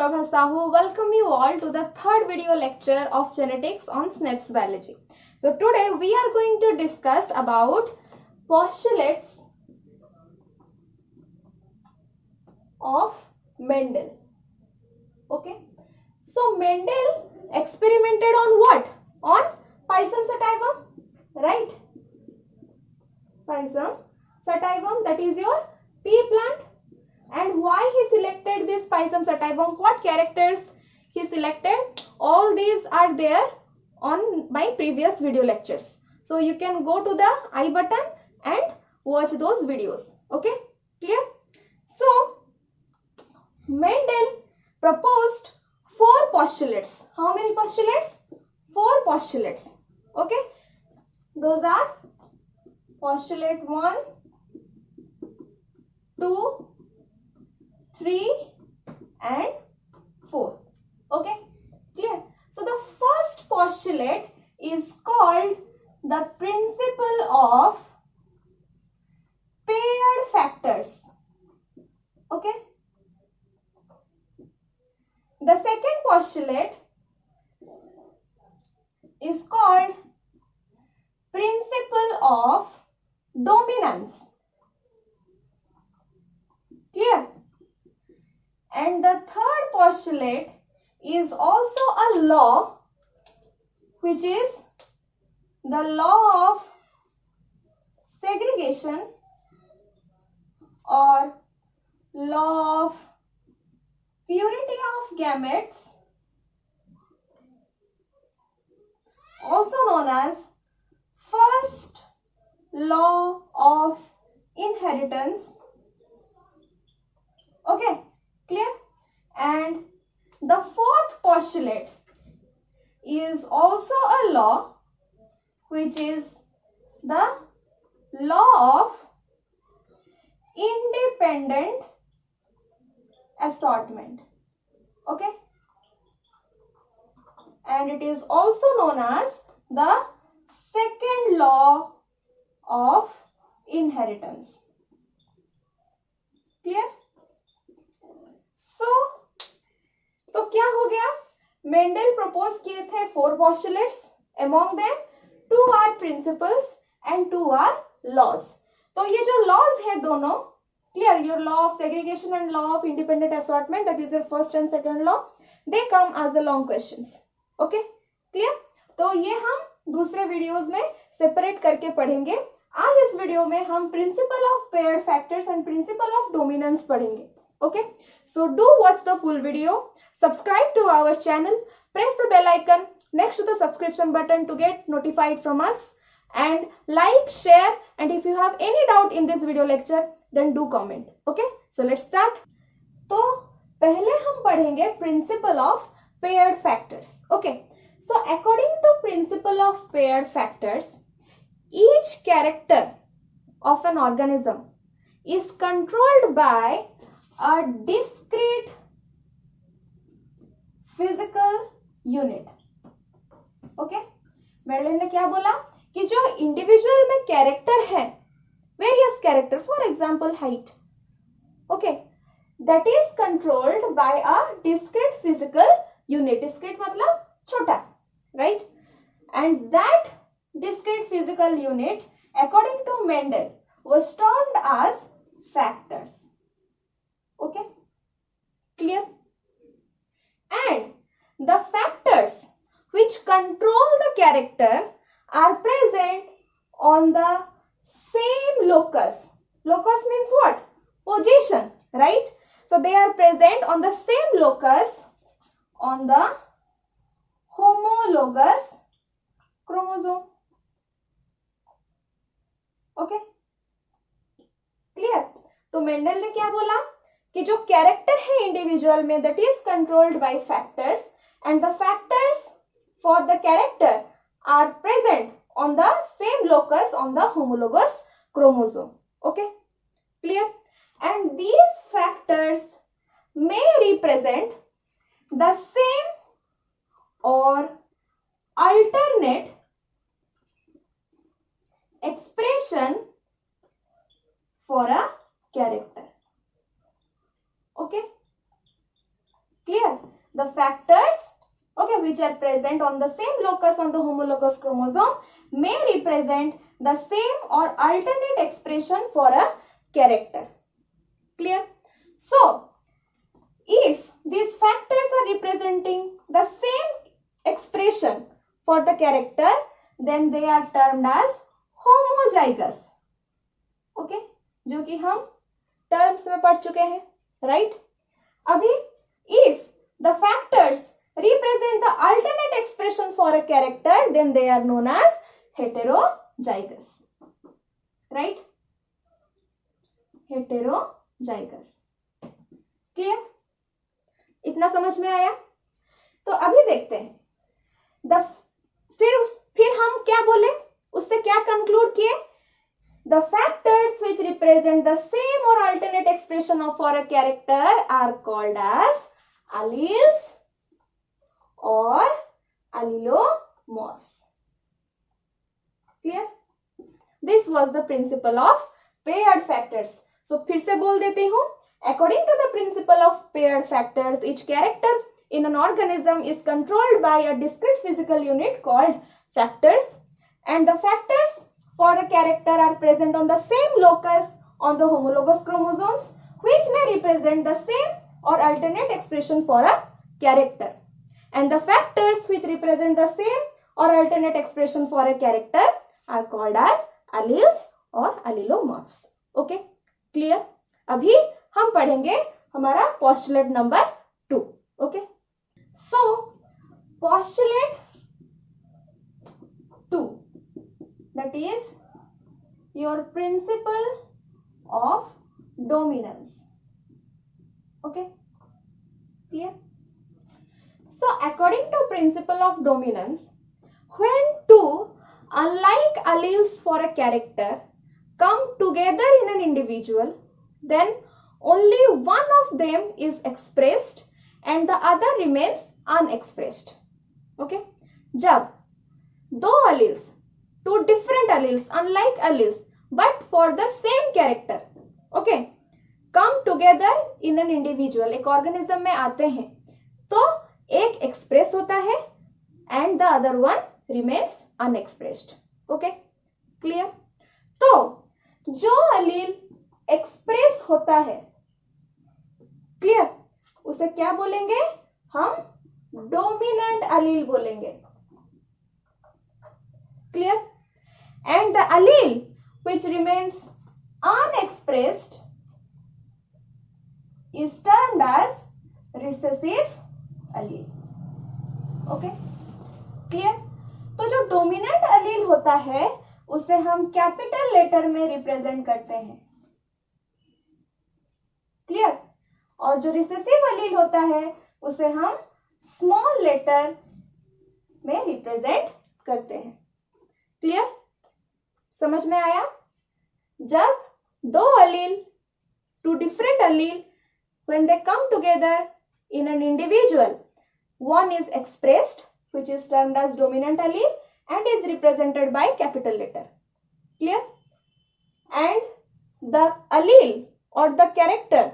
Prabha Sahu. Welcome you all to the third video lecture of genetics on SNPs biology. So today we are going to discuss about postulates of Mendel. Okay. So Mendel experimented on what? On Pisum sativum, right? Pisum sativum, that is your pea plant. And why he selected this Pisum sativum? What characters he selected? All these are there on my previous video lectures. So you can go to the I button and watch those videos. Okay, clear? So Mendel proposed 4 postulates. How many postulates? 4 postulates. Okay, those are postulate 1, 2, 3 and 4. Okay, clear? So the first postulate is called the principle of paired factors. Okay. The second postulate is called principle of dominance. Clear? And the third postulate is also a law, which is the law of segregation or law of purity of gametes, also known as first law of inheritance. Okay, clear? And the fourth postulate is also a law, which is the law of independent assortment. Okay, and it is also known as the second law of inheritance. Clear? तो क्या हो गया? Mendel propose किए थे 4 postulates. Among them 2 are principles and 2 are laws. तो ये जो laws है दोनों, clear, your law of segregation and law of independent assortment, that is your first and second law, they come as the long questions. Okay, clear? तो ये हम दूसरे videos में सेपरेट करके पढ़ेंगे. आज इस वीडियो में हम principle of paired factors and principle of dominance पढ़ेंगे. Okay, so do watch the full video, subscribe to our channel, press the bell icon next to the subscription button to get notified from us, and like, share, and if you have any doubt in this video lecture then do comment. Okay, so let's start. तो पहले हम पढ़ेंगे principle of paired factors. Okay, so according to principle of paired factors, each character of an organism is controlled by a discrete physical unit. Okay, Mendel ने क्या बोला कि जो individual में कैरेक्टर है, various character, for example height, okay, that is controlled bye a discrete physical unit. Discrete मतलब छोटा, right? And that discrete physical unit, according to Mendel, was termed as factors. Okay, clear? And the factors which control the character are present on the same locus. Locus means what? Position, right? So they are present on the same locus on the homologous chromosome. Okay, clear? तो Mendel ने क्या बोला कि जो character है individual में, that is controlled by factors, and the factors for the character are present on the same locus on the homologous chromosome. Okay, clear? And these factors may represent the same और alternate expression for a character. Okay, Clear? The factors, okay, which are present on the same locus on the homologous chromosome may represent the same or alternate expression for a character. Clear? So, if these factors are representing the same expression for the character, then they are termed as homozygous. Okay? जो कि हम terms में पढ़ चुके हैं, right? अभी if the factors represent the alternate expression for a character, then they are known as heterozygous, right? Heterozygous. Clear? इतना समझ में आया? तो अभी देखते हैं फिर हम क्या बोले, उससे क्या कंक्लूड किए? The factors which represent the same or alternate expression of for a character are called as alleles or allelomorphs. Clear? This was the principle of paired factors. So फिर से बोल देती हूँ. According to the principle of paired factors, each character in an organism is controlled by a discrete physical unit called factors, and the factors for a character are present on the same locus on the homologous chromosomes, which may represent the same or alternate expression for a character. And the factors which represent the same or alternate expression for a character are called as alleles or allelomorphs. Okay, clear? अभी हम पढ़ेंगे हमारा postulate number 2. Okay, so postulate 2, that is your principle of dominance. Okay, clear? So according to principle of dominance, when two unlike alleles for a character come together in an individual, then only one of them is expressed and the other remains unexpressed. Okay, जब दो alleles, two different alleles, unlike alleles, but for the same character, okay, come together in an individual, एक organism में आते हैं, तो एक express होता है and the other one remains unexpressed. Okay, clear? तो जो allele express होता है, clear, उसे क्या बोलेंगे? हम dominant allele बोलेंगे. Clear? And the allele which remains unexpressed is termed as recessive allele. Okay? Clear? तो जो dominant allele होता है उसे हम कैपिटल लेटर में रिप्रेजेंट करते हैं. क्लियर? और जो रिसेसिव allele होता है उसे हम स्मॉल लेटर में रिप्रेजेंट करते हैं. क्लियर? समझ में आया? जब दो allele, two different allele, when they come together in an individual, one is expressed, which is termed as dominant allele and is represented by capital letter. Clear? And the allele or the character,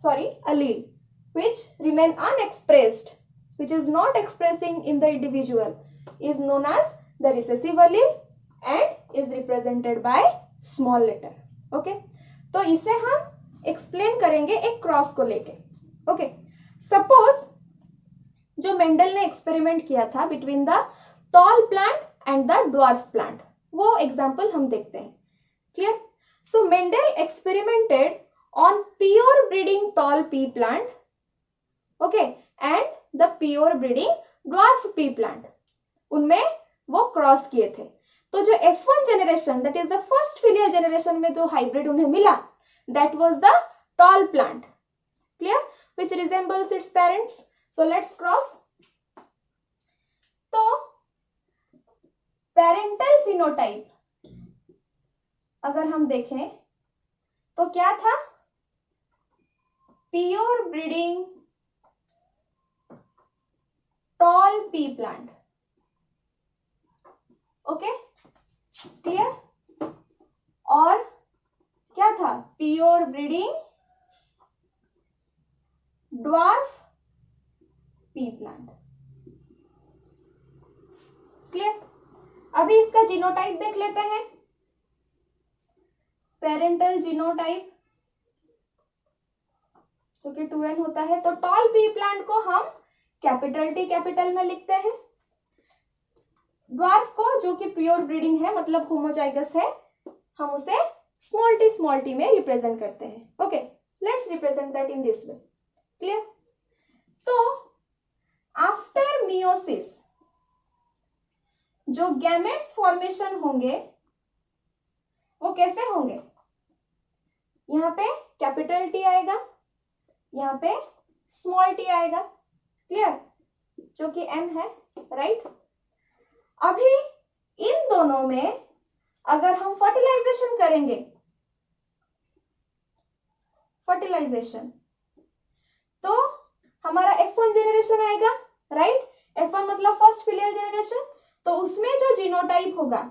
allele, which remain unexpressed, which is not expressing in the individual, is known as the recessive allele and is represented by small letter. Okay? तो इसे हम explain करेंगे एक cross को लेके. Okay, suppose जो Mendel ने experiment किया था between the tall plant and the dwarf plant, वो एग्जांपल हम देखते हैं. Clear? So Mendel experimented on pure breeding toll pea plant, okay, and the pure breeding dwarf P plant. उनमें वो क्रॉस किए थे. तो जो F1 generation, that is the first filial generation में जो हाइब्रिड उन्हें मिला, that was the tall plant. Clear? Which resembles its parents. So let's cross. तो पेरेंटल फिनोटाइप अगर हम देखें तो क्या था? Pure breeding toll pea plant. Okay, clear? और क्या था? Pure breeding dwarf P plant. Clear? अभी इसका जीनोटाइप देख लेते हैं। पेरेंटल जीनोटाइप जो कि 2n होता है, तो टॉल पी प्लांट को हम कैपिटल टी कैपिटल में लिखते हैं। ड्वार्फ को, जो कि प्योर ब्रीडिंग है मतलब होमोजाइगस है, हम उसे स्मॉल टी में रिप्रेजेंट करते हैं। Okay, let's represent that in this way. Clear? तो आफ्टर मियोसिस जो गैमेट्स फॉर्मेशन होंगे वो कैसे होंगे? यहाँ पे कैपिटल टी आएगा, यहाँ पे स्मॉल टी आएगा। क्लियर? जो कि m है, राइट? अभी इन दोनों में अगर हम फर्टिलाइजेशन करेंगे, तो हमारा F1 जेनरेशन आएगा, राइट? F1 मतलब फर्स्ट फिलियल जेनरेशन। तो उसमें जो जीनोटाइप होगा,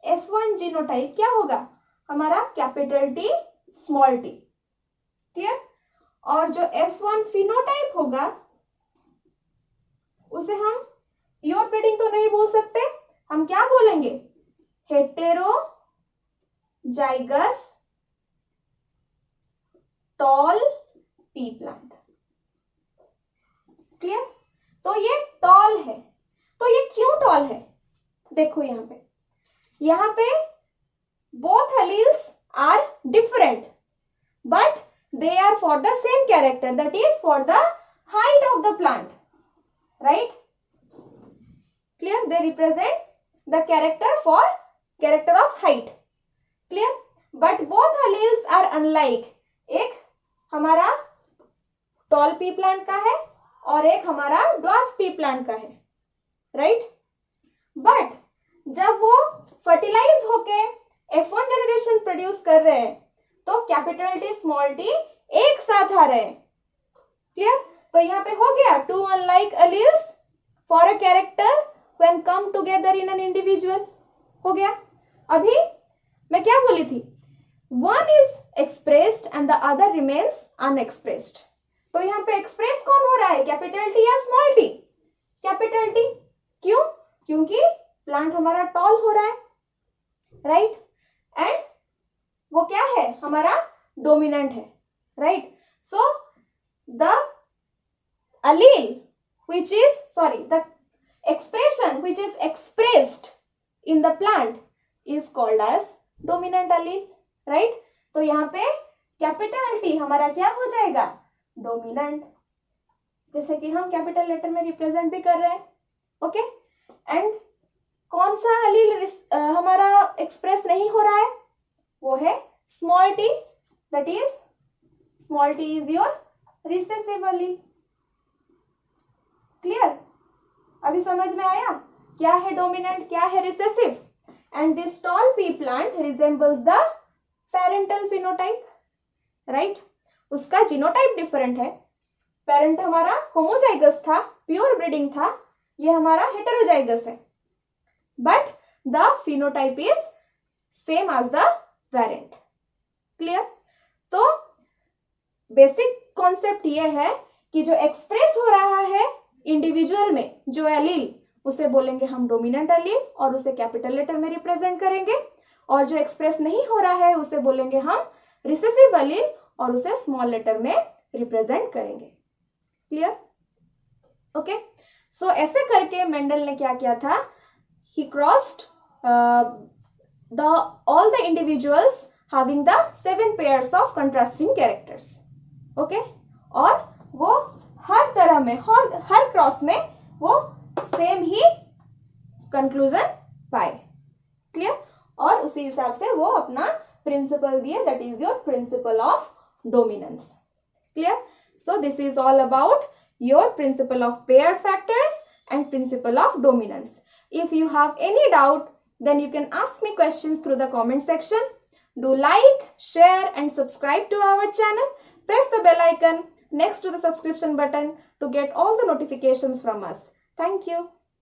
F1 जीनोटाइप क्या होगा? हमारा capital T small T. Clear? और जो F1 फिनोटाइप होगा उसे हम प्योर ब्रीडिंग तो नहीं बोल सकते, हम क्या बोलेंगे? Heterozygous toll pea plant. Clear? तो ये टॉल है। तो ये क्यों टॉल है? देखो यहाँ पे both alleles are different but they are for the same character, that is for the height of the plant, right? Clear? They represent the character of height. Clear? But both alleles are unlike. एक हमारा tall pea plant का है और एक हमारा dwarf pea plant का है, right? But जब वो fertilize होके F1 generation produce कर रहे हैं तो कैपिटल टी स्मॉल टी एक साथ आ रहे हैं। क्लियर? तो यहाँ पे हो गया two unlike alleles for a character when come together in an individual. हो गया। अभी मैं क्या बोली थी? One is expressed and the other remains unexpressed. तो यहाँ पे एक्सप्रेस कौन हो रहा है, कैपिटल टी या स्मॉल टी? Capital T. क्यों? क्योंकि प्लांट हमारा टॉल हो रहा है, राइट? एंड वो क्या है? हमारा डोमिनेंट है, right? So the allele which is the expression which is expressed in the plant is called as dominant allele, right? तो यहाँ पे कैपिटल टी हमारा क्या हो जाएगा? डोमिनेंट, जैसे कि हम कैपिटल लेटर में रिप्रेजेंट भी कर रहे हैं। ओके? एंड कौन सा allele हमारा एक्सप्रेस नहीं हो रहा है? वो है small T, that is small T is your recessive allele। Clear? अभी समझ में आया क्या है डोमिनेंट, क्या है recessive? And this tall pea plant resembles the parental phenotype, right? उसका जीनोटाइप डिफरेंट है। पेरेंट हमारा होमोजाइगस था, प्योर ब्रीडिंग था, ये हमारा हेटेरोजाइगस है, but the phenotype is same as the parent. Clear? तो बेसिक कॉन्सेप्ट ये है कि जो एक्सप्रेस हो रहा है इंडिविजुअल में जो एलील, उसे बोलेंगे हम डोमिनेंट एलील और उसे कैपिटल लेटर में रिप्रेजेंट करेंगे, और जो एक्सप्रेस नहीं हो रहा है उसे बोलेंगे हम रिसेसिव एलील और उसे स्मॉल लेटर में रिप्रेजेंट करेंगे। क्लियर? ओके? सो ऐसे करके मेंडल ने क्या किया था? ही crossed all the individuals having the 7 pairs of contrasting characters. Okay? और वो हर तरह में, हर क्रॉस में वो सेम ही कंक्लूजन पाए। क्लियर? और उसी हिसाब से वो अपना प्रिंसिपल दिए, that is your principle of dominance. Clear? So this is all about your principle of pair factors and principle of dominance. If you have any doubt, then you can ask me questions through the comment section. Do like, share and subscribe to our channel. Press the bell icon next to the subscription button to get all the notifications from us. Thank you.